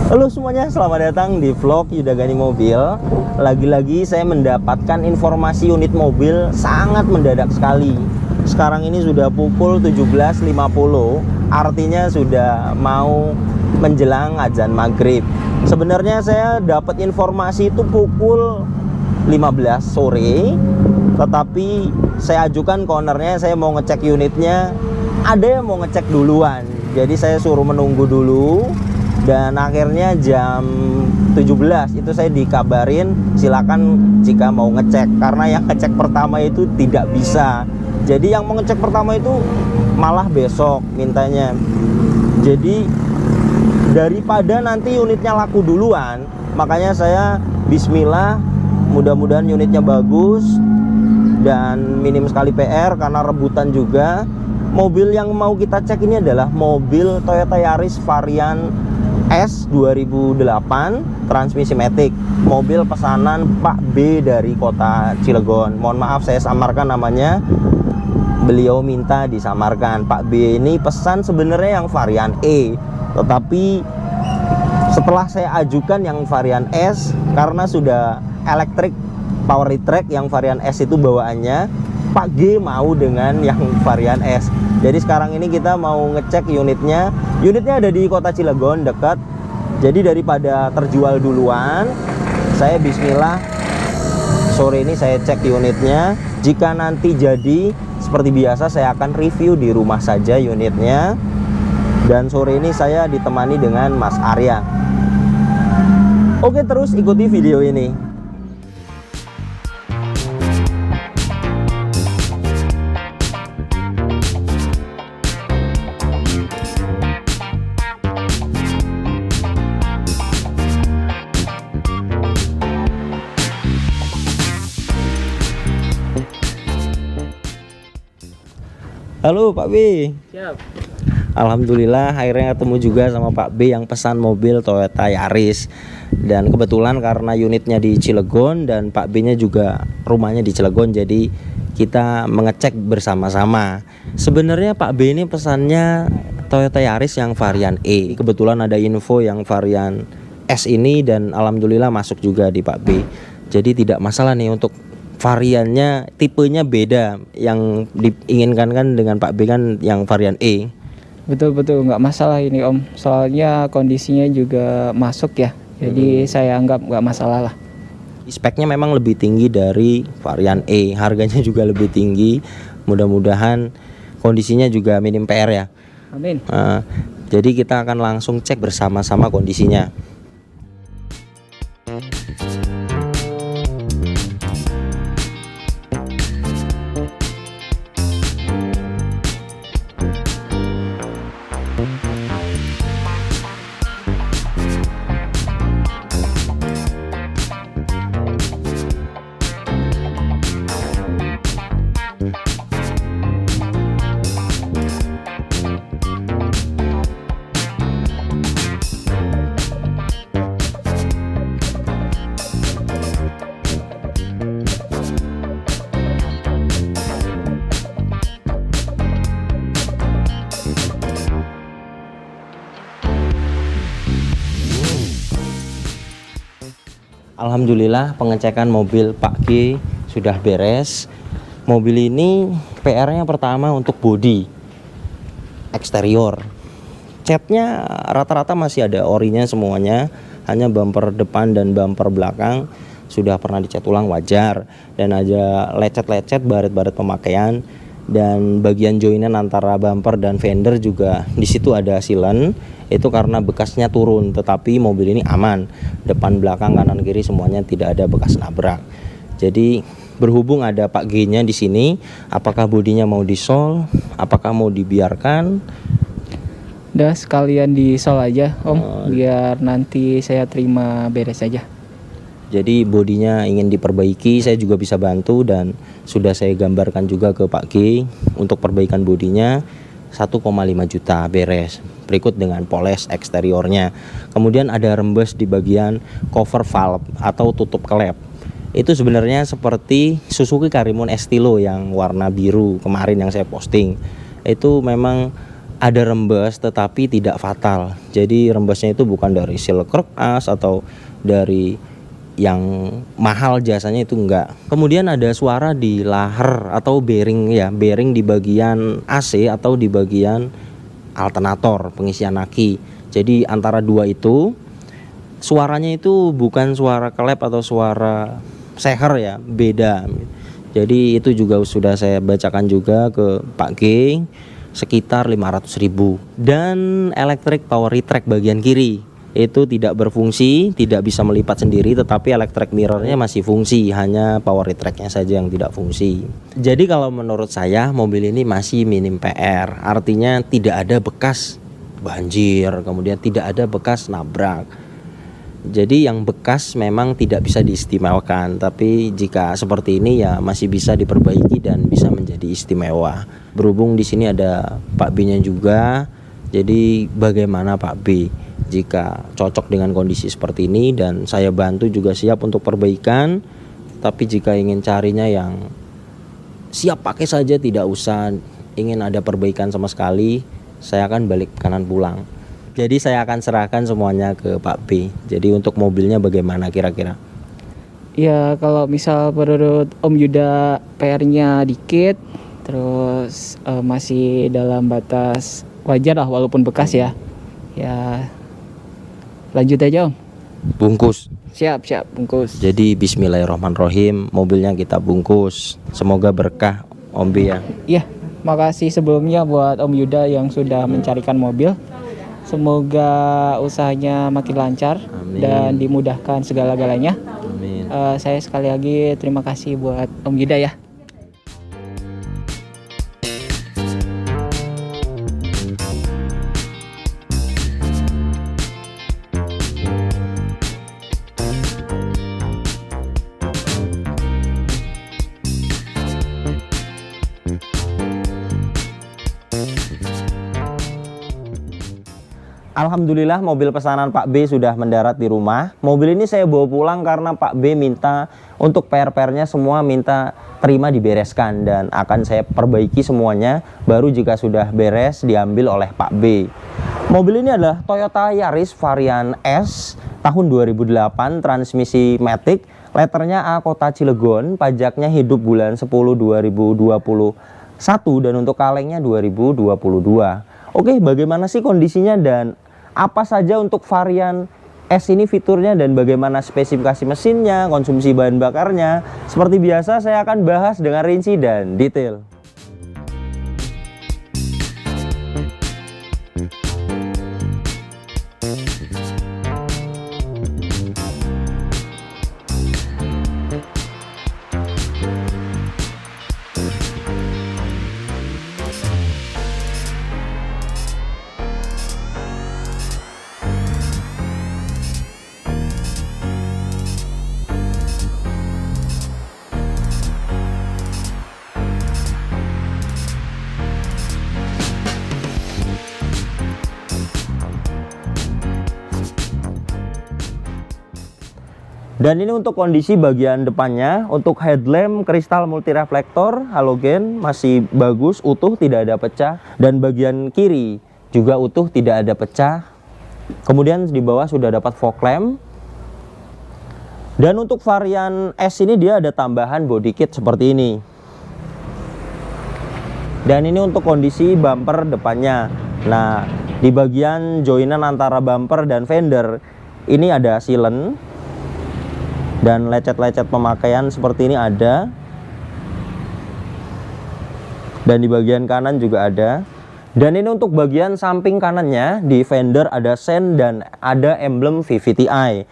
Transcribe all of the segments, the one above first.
Halo semuanya, selamat datang di vlog Yudagani Mobil. Lagi-lagi saya mendapatkan informasi unit mobil sangat mendadak sekali. Sekarang ini sudah pukul 17.50, artinya sudah mau menjelang azan maghrib. Sebenarnya saya dapat informasi itu pukul 15 sore, tetapi saya ajukan ke ownernya, saya mau ngecek unitnya. Ada yang mau ngecek duluan, jadi saya suruh menunggu dulu. Dan akhirnya jam 17 itu saya dikabarin silakan jika mau ngecek, karena yang ngecek pertama itu tidak bisa. Jadi yang mau ngecek pertama itu malah besok mintanya. Jadi daripada nanti unitnya laku duluan, makanya saya bismillah, mudah-mudahan unitnya bagus dan minim sekali PR karena rebutan juga. Mobil yang mau kita cek ini adalah mobil Toyota Yaris varian S 2008 transmisi matic, mobil pesanan Pak B dari kota Cilegon. Mohon maaf saya samarkan namanya, beliau minta disamarkan. Pak B ini pesan sebenarnya yang varian E, tetapi setelah saya ajukan yang varian S, karena sudah elektrik power retract yang varian S itu bawaannya, Pak G mau dengan yang varian S. Jadi sekarang ini kita mau ngecek unitnya. Unitnya ada di kota Cilegon dekat. Jadi daripada terjual duluan, saya bismillah sore ini saya cek unitnya. Jika nanti jadi seperti biasa, saya akan review di rumah saja unitnya. Dan sore ini saya ditemani dengan Mas Arya. Oke, terus ikuti video ini. Halo Pak B. Siap. Alhamdulillah akhirnya ketemu juga sama Pak B yang pesan mobil Toyota Yaris. Dan kebetulan karena unitnya di Cilegon dan Pak B nya juga rumahnya di Cilegon, jadi kita mengecek bersama-sama. Sebenarnya Pak B ini pesannya Toyota Yaris yang varian E. Kebetulan ada info yang varian S ini dan alhamdulillah masuk juga di Pak B. Jadi tidak masalah nih untuk variannya, tipenya beda. Yang diinginkan kan dengan Pak B kan yang varian E. Betul nggak masalah ini Om. Soalnya kondisinya juga masuk ya. Jadi saya anggap nggak masalah lah. Speknya memang lebih tinggi dari varian E, harganya juga lebih tinggi. Mudah-mudahan kondisinya juga minim PR ya. Amin. Jadi kita akan langsung cek bersama-sama kondisinya. Alhamdulillah pengecekan mobil Pak G sudah beres. Mobil ini PR-nya pertama untuk bodi eksterior. Catnya rata-rata masih ada orinya semuanya, hanya bumper depan dan bumper belakang sudah pernah dicat ulang wajar, dan ada lecet-lecet baret-baret pemakaian, dan bagian joinan antara bumper dan fender juga di situ ada silen. Itu karena bekasnya turun, tetapi mobil ini aman. Depan, belakang, kanan, kiri semuanya tidak ada bekas nabrak. Jadi berhubung ada Pak G-nya di sini, apakah bodinya mau disol, apakah mau dibiarkan? Udah sekalian disol aja Om, biar nanti saya terima beres aja. Jadi bodinya ingin diperbaiki, saya juga bisa bantu dan sudah saya gambarkan juga ke Pak G untuk perbaikan bodinya. 1,5 juta beres, berikut dengan poles eksteriornya. Kemudian ada rembes di bagian cover valve atau tutup klep. Itu sebenarnya seperti Suzuki Karimun Estilo yang warna biru kemarin yang saya posting. Itu memang ada rembes tetapi tidak fatal. Jadi rembesnya itu bukan dari seal kertas atau dari yang mahal jasanya, itu enggak. Kemudian ada suara di laher atau bearing ya, bearing di bagian AC atau di bagian alternator pengisian aki. Jadi antara dua itu suaranya itu bukan suara klep atau suara seher ya, beda. Jadi itu juga sudah saya bacakan juga ke Pak G, sekitar 500.000. Dan electric power retract bagian kiri itu tidak berfungsi, tidak bisa melipat sendiri, tetapi electric mirrornya masih fungsi, hanya power retractnya saja yang tidak fungsi. Jadi kalau menurut saya mobil ini masih minim PR, artinya tidak ada bekas banjir, kemudian tidak ada bekas nabrak. Jadi yang bekas memang tidak bisa diistimewakan, tapi jika seperti ini ya masih bisa diperbaiki dan bisa menjadi istimewa. Berhubung di sini ada Pak B-nya juga, jadi bagaimana Pak B jika cocok dengan kondisi seperti ini, dan saya bantu juga siap untuk perbaikan. Tapi jika ingin carinya yang siap pakai saja, tidak usah ingin ada perbaikan sama sekali, saya akan balik kanan pulang. Jadi saya akan serahkan semuanya ke Pak B. Jadi untuk mobilnya bagaimana kira-kira? Ya kalau misal menurut Om Yuda PR-nya dikit, terus masih dalam batas wajar lah walaupun bekas ya. Ya lanjut aja Om. Bungkus. Siap bungkus. Jadi bismillahirrahmanirrahim, mobilnya kita bungkus. Semoga berkah Om B ya. Iya, makasih sebelumnya buat Om Yuda yang sudah mencarikan mobil. Semoga usahanya makin lancar. Amin. Dan dimudahkan segala-galanya. Amin. Saya sekali lagi terima kasih buat Om Yuda ya. Alhamdulillah mobil pesanan Pak B sudah mendarat di rumah. Mobil ini saya bawa pulang karena Pak B minta untuk PR-nya semua minta terima dibereskan, dan akan saya perbaiki semuanya. Baru jika sudah beres diambil oleh Pak B. Mobil ini adalah Toyota Yaris varian S tahun 2008, transmisi matic, letternya A kota Cilegon, pajaknya hidup bulan 10 2021 dan untuk kalengnya 2022. Oke, bagaimana sih kondisinya dan apa saja untuk varian S ini fiturnya dan bagaimana spesifikasi mesinnya, konsumsi bahan bakarnya? Seperti biasa saya akan bahas dengan rinci dan detail. Dan ini untuk kondisi bagian depannya. Untuk headlamp kristal multireflektor halogen masih bagus, utuh, tidak ada pecah. Dan bagian kiri juga utuh, tidak ada pecah. Kemudian di bawah sudah dapat fog lamp. Dan untuk varian S ini dia ada tambahan body kit seperti ini. Dan ini untuk kondisi bumper depannya. Nah, di bagian joinan antara bumper dan fender ini ada sealant. Dan lecet-lecet pemakaian seperti ini ada. Dan di bagian kanan juga ada. Dan ini untuk bagian samping kanannya, di fender ada sen dan ada emblem VVTi.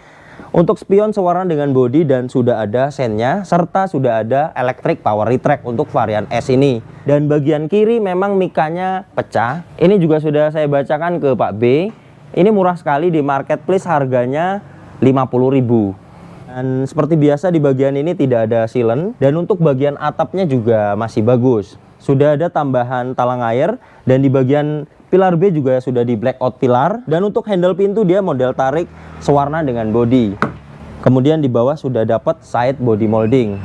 Untuk spion sewarna dengan bodi dan sudah ada sennya, serta sudah ada electric power retract untuk varian S ini. Dan bagian kiri memang mikanya pecah. Ini juga sudah saya bacakan ke Pak B. Ini murah sekali, di marketplace harganya 50.000. Dan seperti biasa di bagian ini tidak ada sealant. Dan untuk bagian atapnya juga masih bagus. Sudah ada tambahan talang air. Dan di bagian pilar B juga sudah di blackout pilar. Dan untuk handle pintu dia model tarik sewarna dengan bodi. Kemudian di bawah sudah dapat side body molding.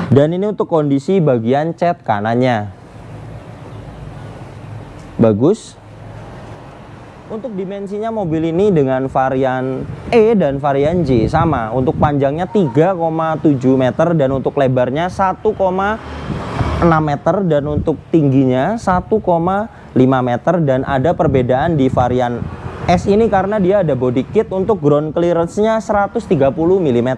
Dan ini untuk kondisi bagian cat kanannya. bagus. Untuk dimensinya mobil ini dengan varian E dan varian J sama. Untuk panjangnya 3,7 meter dan untuk lebarnya 1,6 meter dan untuk tingginya 1,5 meter, dan ada perbedaan di varian S ini karena dia ada body kit untuk ground clearance-nya 130 mm.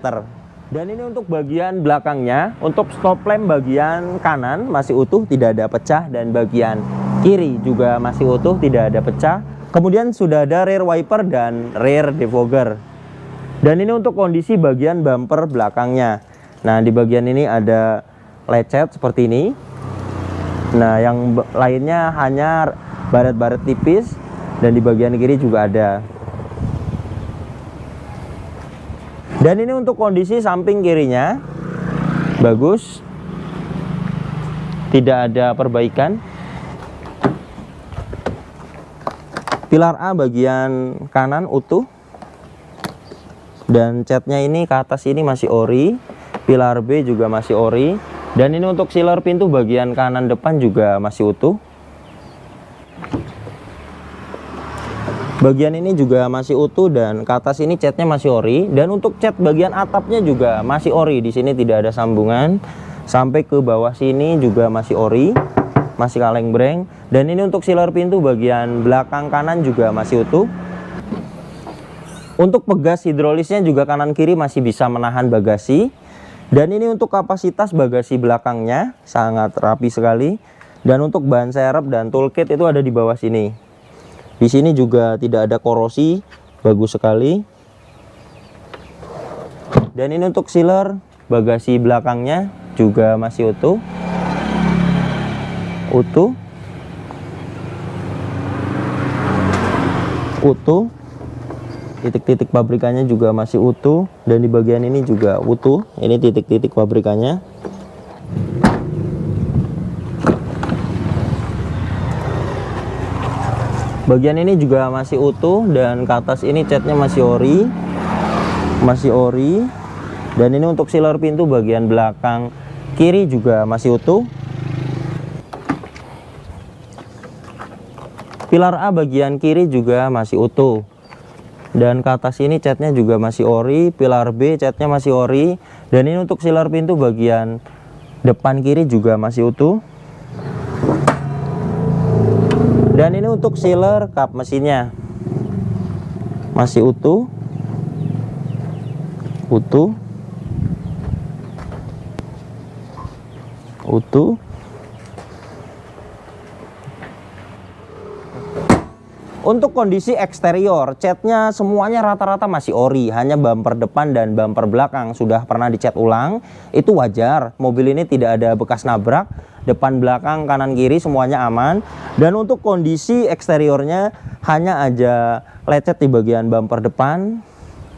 Dan ini untuk bagian belakangnya, untuk stop lamp bagian kanan masih utuh, tidak ada pecah, dan bagian kiri juga masih utuh, tidak ada pecah. Kemudian sudah ada rear wiper dan rear defogger. Dan ini untuk kondisi bagian bumper belakangnya. Nah, di bagian ini ada lecet seperti ini. Nah, yang lainnya hanya baret-baret tipis, dan di bagian kiri juga ada. Dan ini untuk kondisi samping kirinya bagus, tidak ada perbaikan. Pilar A bagian kanan utuh, dan catnya ini ke atas ini masih ori. Pilar B juga masih ori, dan ini untuk sealer pintu bagian kanan depan juga masih utuh. Bagian ini juga masih utuh, dan ke atas ini catnya masih ori, dan untuk cat bagian atapnya juga masih ori. Di sini tidak ada sambungan, sampai ke bawah sini juga masih ori, masih kaleng breng. Dan ini untuk sealer pintu bagian belakang kanan juga masih utuh. Untuk pegas hidrolisnya juga kanan kiri masih bisa menahan bagasi. Dan ini untuk kapasitas bagasi belakangnya sangat rapi sekali. Dan untuk ban serep dan toolkit itu ada di bawah sini. Di sini juga tidak ada korosi, bagus sekali. Dan ini untuk sealer bagasi belakangnya juga masih utuh. Utuh. Titik-titik pabrikannya juga masih utuh, dan di bagian ini juga utuh. Ini titik-titik pabrikannya. Bagian ini juga masih utuh, dan ke atas ini catnya masih ori. Dan ini untuk sealer pintu bagian belakang kiri juga masih utuh. Pilar A bagian kiri juga masih utuh, dan ke atas ini catnya juga masih ori. Pilar B catnya masih ori, dan ini untuk sealer pintu bagian depan kiri juga masih utuh. Dan ini untuk sealer kap mesinnya masih utuh. Untuk kondisi eksterior, catnya semuanya rata-rata masih ori, hanya bumper depan dan bumper belakang sudah pernah dicat ulang. Itu wajar, mobil ini tidak ada bekas nabrak, depan belakang kanan kiri semuanya aman. Dan untuk kondisi eksteriornya hanya aja lecet di bagian bumper depan,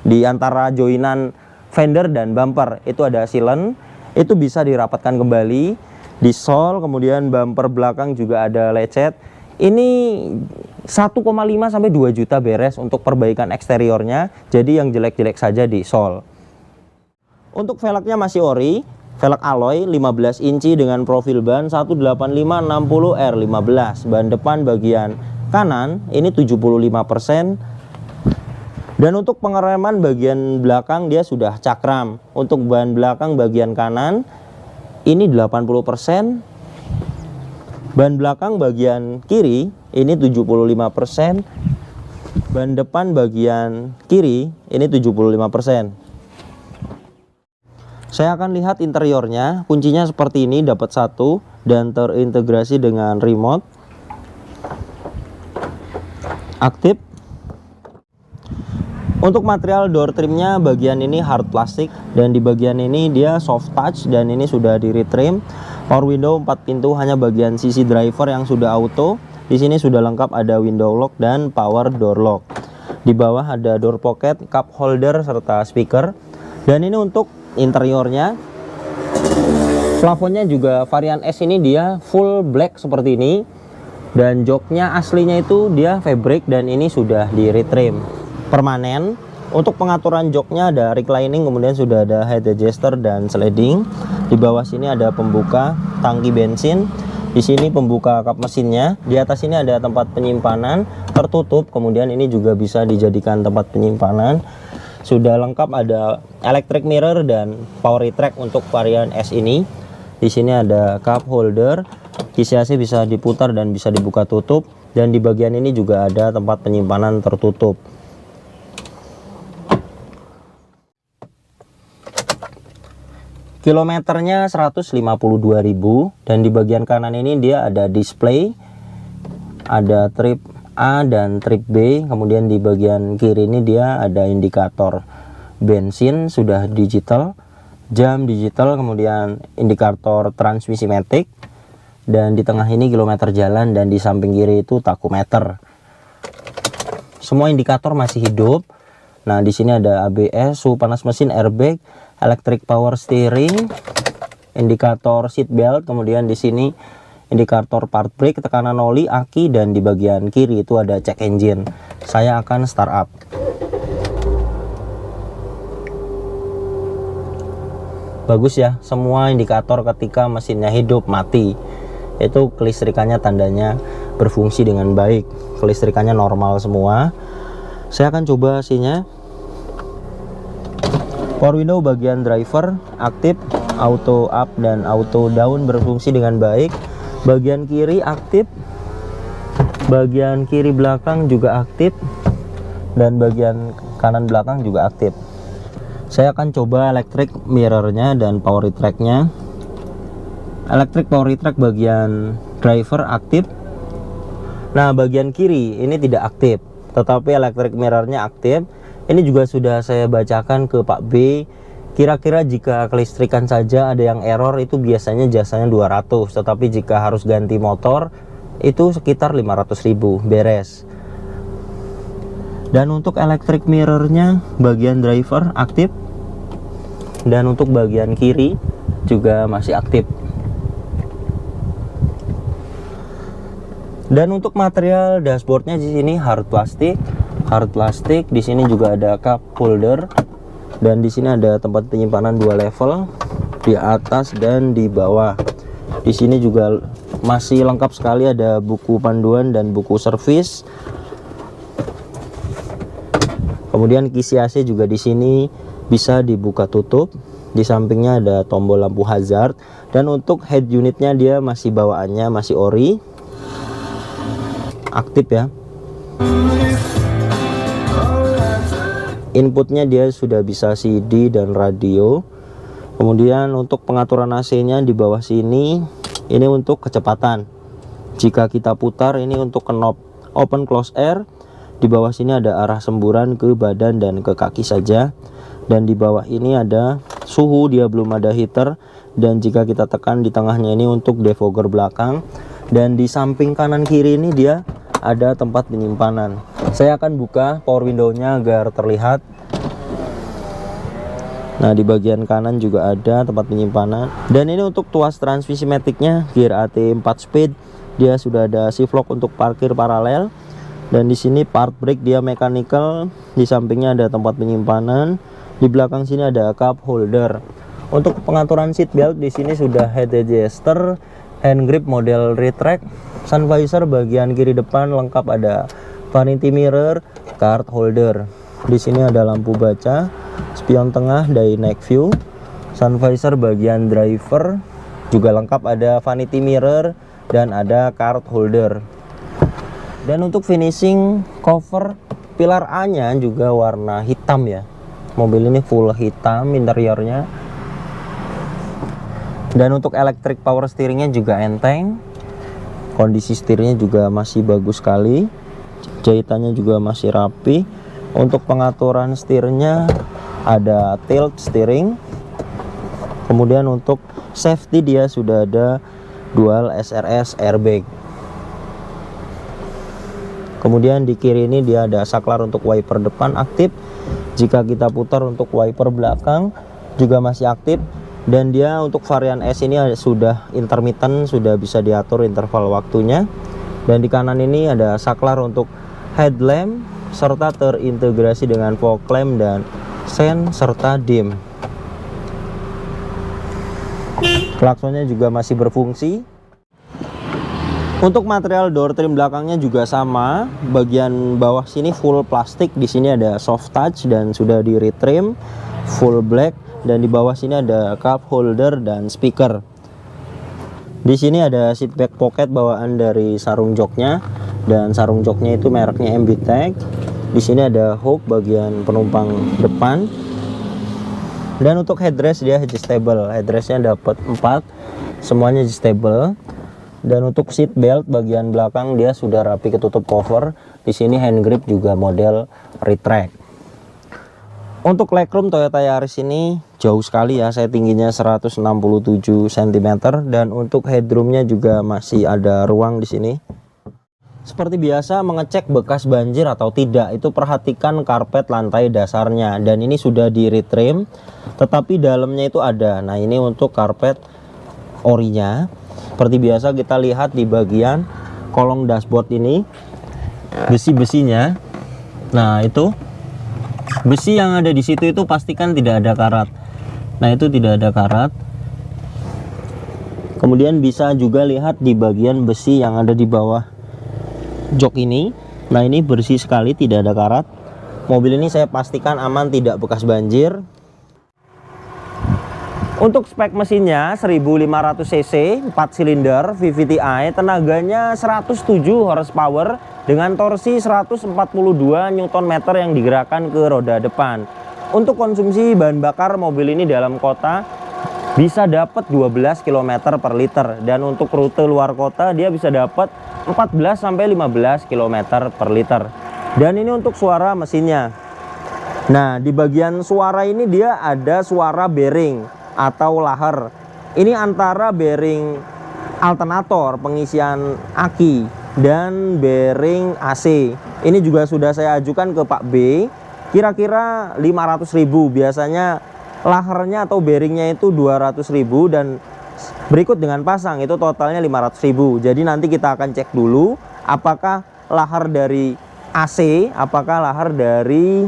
di antara joinan fender dan bumper itu ada silen, itu bisa dirapatkan kembali di sol. Kemudian bumper belakang juga ada lecet. Ini 1,5 sampai 2 juta beres untuk perbaikan eksteriornya, jadi yang jelek-jelek saja di sol. Untuk velgnya masih ori, velg alloy 15 inci dengan profil ban 185/60 R15. Ban depan bagian kanan ini 75%. Dan untuk pengereman bagian belakang dia sudah cakram. Untuk ban belakang bagian kanan ini 80%. Ban belakang bagian kiri ini 75%. Ban depan bagian kiri ini 75%. Saya akan lihat interiornya. Kuncinya seperti ini, dapat satu dan terintegrasi dengan remote. Aktif. Untuk material door trimnya bagian ini hard plastik, dan di bagian ini dia soft touch, dan ini sudah di retrim. Power window 4 pintu, hanya bagian sisi driver yang sudah auto. Di sini sudah lengkap, ada window lock dan power door lock. Di bawah ada door pocket, cup holder serta speaker. Dan ini untuk interiornya. Plafonnya juga varian S ini dia full black seperti ini. Dan joknya aslinya itu dia fabric, dan ini sudah di retrim permanen. Untuk pengaturan joknya ada reclining, kemudian sudah ada head adjuster dan sliding. Di bawah sini ada pembuka tangki bensin. Di sini pembuka kap mesinnya. Di atas ini ada tempat penyimpanan tertutup. Kemudian ini juga bisa dijadikan tempat penyimpanan. Sudah lengkap, ada electric mirror dan power retract untuk varian S ini. Di sini ada cup holder. Kisi AC bisa diputar dan bisa dibuka tutup. Dan di bagian ini juga ada tempat penyimpanan tertutup. Kilometernya 152.000, dan di bagian kanan ini dia ada display, ada trip A dan trip B. Kemudian di bagian kiri ini dia ada indikator bensin sudah digital, jam digital, kemudian indikator transmisi matic, dan di tengah ini kilometer jalan, dan di samping kiri itu tachometer. Semua indikator masih hidup. Nah, di sini ada ABS, suhu panas mesin, airbag, electric power steering, indikator seat belt, kemudian di sini indikator part brake, tekanan oli, aki, dan di bagian kiri itu ada check engine. Saya akan start up. Bagus ya, semua indikator ketika mesinnya hidup mati. Itu kelistrikannya tandanya berfungsi dengan baik. Kelistrikannya normal semua. Saya akan coba AC-nya. Power window bagian driver aktif, auto up dan auto down berfungsi dengan baik. Bagian kiri aktif, bagian kiri belakang juga aktif, dan bagian kanan belakang juga aktif. Saya akan coba electric mirrornya dan power retract-nya. Electric power retract bagian driver aktif. Nah, bagian kiri ini tidak aktif, tetapi electric mirrornya aktif. Ini juga sudah saya bacakan ke Pak B. Kira-kira jika kelistrikan saja ada yang error itu biasanya jasanya 200, tetapi jika harus ganti motor itu sekitar 500.000 beres. Dan untuk electric mirrornya bagian driver aktif, dan untuk bagian kiri juga masih aktif. Dan untuk material dashboardnya di sini hard plastik. Di sini juga ada cup holder, dan di sini ada tempat penyimpanan 2 level di atas dan di bawah. Di sini juga masih lengkap sekali, ada buku panduan dan buku servis. Kemudian kisi AC juga di sini bisa dibuka tutup. Di sampingnya ada tombol lampu hazard, dan untuk head unitnya dia masih bawaannya masih ori, aktif ya. Inputnya dia sudah bisa CD dan radio. Kemudian untuk pengaturan AC-nya di bawah sini, ini untuk kecepatan. Jika kita putar ini untuk knob open close air. Di bawah sini ada arah semburan ke badan dan ke kaki saja. Dan di bawah ini ada suhu, dia belum ada heater. Dan jika kita tekan di tengahnya ini untuk defogger belakang. Dan di samping kanan kiri ini dia ada tempat penyimpanan. Saya akan buka power window-nya agar terlihat. Nah, di bagian kanan juga ada tempat penyimpanan. Dan ini untuk tuas transmisi matic-nya, gear AT 4 speed. Dia sudah ada shift lock untuk parkir paralel. Dan di sini part brake dia mechanical. Di sampingnya ada tempat penyimpanan. Di belakang sini ada cup holder. Untuk pengaturan seat belt di sini sudah head adjuster, hand grip model retract, sun visor bagian kiri depan lengkap, ada vanity mirror, card holder. Di sini ada lampu baca, spion tengah dari night view, sun visor bagian driver juga lengkap, ada vanity mirror dan ada card holder. Dan untuk finishing cover pilar A-nya juga warna hitam ya. Mobil ini full hitam interiornya. Dan untuk electric power steeringnya juga enteng. Kondisi setirnya juga masih bagus sekali. Jahitannya juga masih rapi. Untuk pengaturan setirnya ada tilt steering. Kemudian untuk safety dia sudah ada dual SRS airbag. Kemudian di kiri ini dia ada saklar untuk wiper depan aktif. Jika kita putar untuk wiper belakang juga masih aktif. Dan dia untuk varian S ini sudah intermittent, sudah bisa diatur interval waktunya. Dan di kanan ini ada saklar untuk headlamp serta terintegrasi dengan fog lamp dan sen serta dim. Klaksonnya juga masih berfungsi. Untuk material door trim belakangnya juga sama, bagian bawah sini full plastik, di sini ada soft touch dan sudah di retrim full black, dan di bawah sini ada cup holder dan speaker. Di sini ada seat back pocket bawaan dari sarung joknya, dan sarung joknya itu mereknya MBTech. Di sini ada hook bagian penumpang depan. Dan untuk headrest dia adjustable, headrestnya dapat 4, semuanya adjustable. Dan untuk seat belt bagian belakang dia sudah rapi ketutup cover. Di sini hand grip juga model retract. Untuk legroom Toyota Yaris ini jauh sekali ya, saya tingginya 167 cm, dan untuk headroomnya juga masih ada ruang di sini. Seperti biasa, mengecek bekas banjir atau tidak itu perhatikan karpet lantai dasarnya, dan ini sudah di retrim tetapi dalamnya itu ada. Nah, ini untuk karpet orinya. Seperti biasa kita lihat di bagian kolong dashboard ini besi-besinya. Nah, itu besi yang ada di situ itu pastikan tidak ada karat. Nah, itu tidak ada karat. Kemudian bisa juga lihat di bagian besi yang ada di bawah jok ini. Nah, ini bersih sekali, tidak ada karat. Mobil ini saya pastikan aman, tidak bekas banjir. Untuk spek mesinnya 1500 cc, 4 silinder VVTi, tenaganya 107 horsepower dengan torsi 142 Nm yang digerakkan ke roda depan. Untuk konsumsi bahan bakar mobil ini dalam kota bisa dapat 12 km per liter, dan untuk rute luar kota dia bisa dapat 14 sampai 15 km per liter. Dan ini untuk suara mesinnya. Nah, di bagian suara ini dia ada suara bearing atau laher. Ini antara bearing alternator pengisian aki dan bearing AC. Ini juga sudah saya ajukan ke Pak B, kira-kira 500.000. Biasanya lahernya atau bearingnya itu 200.000, dan berikut dengan pasang itu totalnya 500.000. Jadi nanti kita akan cek dulu apakah lahar dari AC, apakah lahar dari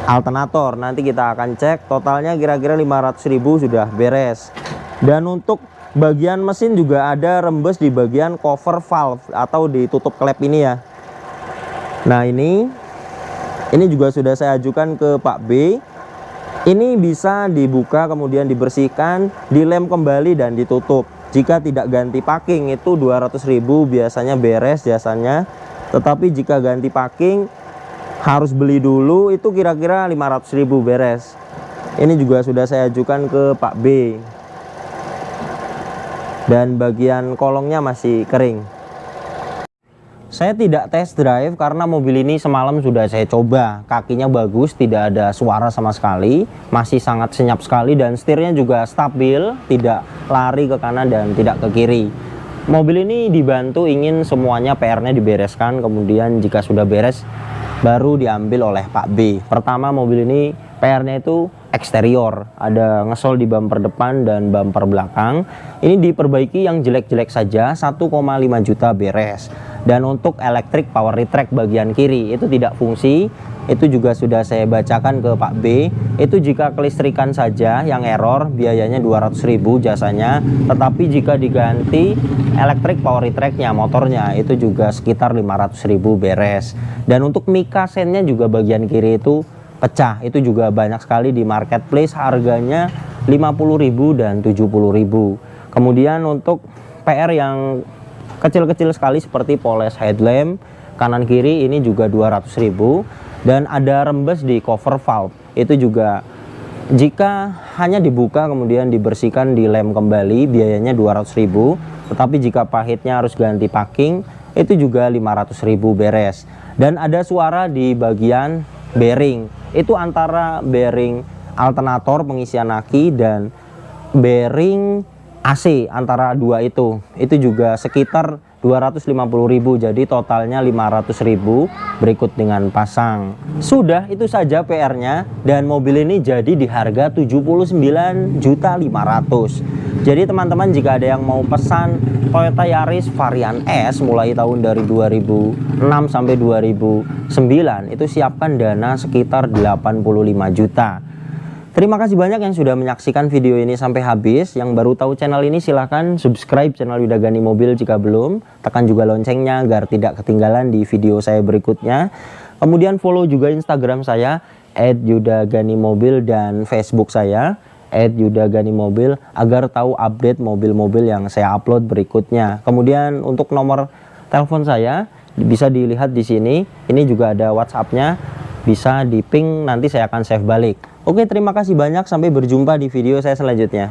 alternator. Nanti kita akan cek, totalnya kira-kira 500.000 sudah beres. Dan untuk bagian mesin juga ada rembes di bagian cover valve atau di tutup klep ini ya. Nah, ini juga sudah saya ajukan ke Pak B. Ini bisa dibuka kemudian dibersihkan, dilem kembali dan ditutup. Jika tidak ganti packing itu 200.000 biasanya beres jasanya. Tetapi jika ganti packing harus beli dulu, itu kira-kira 500.000 beres. Ini juga sudah saya ajukan ke Pak B. Dan bagian kolongnya masih kering. Saya tidak test drive karena mobil ini semalam sudah saya coba. Kakinya bagus, tidak ada suara sama sekali, masih sangat senyap sekali, dan setirnya juga stabil, tidak lari ke kanan dan tidak ke kiri. Mobil ini dibantu ingin semuanya PR-nya dibereskan, kemudian jika sudah beres baru diambil oleh Pak B. Pertama, mobil ini PR-nya itu eksterior, ada ngesol di bumper depan dan bumper belakang. Ini diperbaiki yang jelek-jelek saja, 1,5 juta beres. Dan untuk electric power retract bagian kiri itu tidak fungsi, itu juga sudah saya bacakan ke Pak B. Itu jika kelistrikan saja yang error, biayanya 200.000 jasanya. Tetapi jika diganti electric power retractnya, motornya, itu juga sekitar 500.000 beres. Dan untuk mika sennya juga bagian kiri itu pecah, itu juga banyak sekali di marketplace, harganya 50.000 dan 70.000. Kemudian untuk PR yang kecil-kecil sekali seperti poles headlamp kanan kiri ini juga 200.000, dan ada rembes di cover valve. Itu juga jika hanya dibuka kemudian dibersihkan, dilem kembali, biayanya 200.000. Tetapi jika pahitnya harus ganti packing itu juga 500.000 beres. Dan ada suara di bagian bearing, itu antara bearing alternator pengisian aki dan bearing AC, antara dua itu juga sekitar 250.000, jadi totalnya 500.000 berikut dengan pasang. Sudah itu saja PR-nya, dan mobil ini jadi di harga 79.500.000. Jadi teman-teman jika ada yang mau pesan Toyota Yaris varian S mulai tahun dari 2006 sampai 2009 itu siapkan dana sekitar 85 juta. Terima kasih banyak yang sudah menyaksikan video ini sampai habis. Yang baru tahu channel ini silahkan subscribe channel Yuda Gani Mobil jika belum. Tekan juga loncengnya agar tidak ketinggalan di video saya berikutnya. Kemudian follow juga Instagram saya @yudaganimobil dan Facebook saya @yudaganimobil agar tahu update mobil-mobil yang saya upload berikutnya. Kemudian untuk nomor telepon saya bisa dilihat di sini. Ini juga ada WhatsApp-nya. Bisa di ping, nanti saya akan save balik. Oke, terima kasih banyak. Sampai berjumpa di video saya selanjutnya.